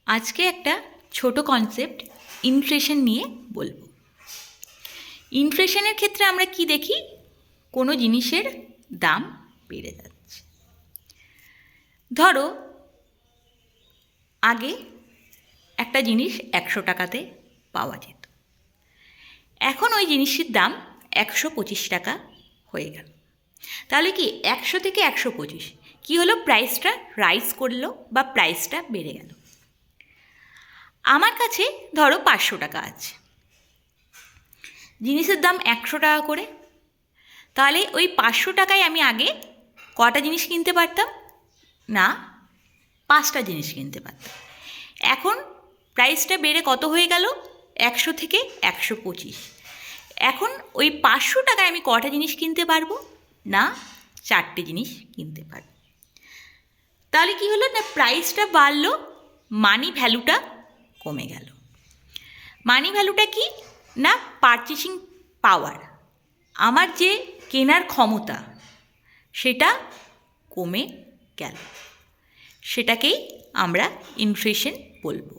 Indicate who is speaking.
Speaker 1: আজকে একটা ছোট কনসেপ্ট ইনফ্লেশন নিয়ে বলবো। ইনফ্লেশনের ক্ষেত্রে আমরা কি দেখি? কোনো জিনিসের দাম বেড়ে যাচ্ছে। ধরো আগে একটা জিনিস 100 টাকাতে পাওয়া যেত, এখন ওই জিনিসের দাম 125 টাকা হয়ে গেল। তাহলে কি 100 থেকে 125 কি হলো? প্রাইসটা রাইজ করলো বা প্রাইসটা বেড়ে গেল। আমার কাছে ধরো 500 টাকা আছে, জিনিসের দাম 100 টাকা করে, তাহলে ওই 500 টাকায় আমি আগে কটা জিনিস কিনতে পারতাম? না, 5টা জিনিস কিনতে পারতাম। এখন প্রাইসটা বেড়ে কত হয়ে গেল? 100 থেকে 125। এখন ওই 500 টাকায় আমি কটা জিনিস কিনতে পারবো? না, 4টে জিনিস কিনতে পারবো। তাহলে কি হলো? না, প্রাইসটা বাড়লো, মানি ভ্যালুটা কমে গেল। মানি ভ্যালুটা কি? না, পারচেসিং পাওয়ার, আমার যে কেনার ক্ষমতা সেটা কমে গেল। সেটাকেই আমরা ইনফ্লেশন বলবো।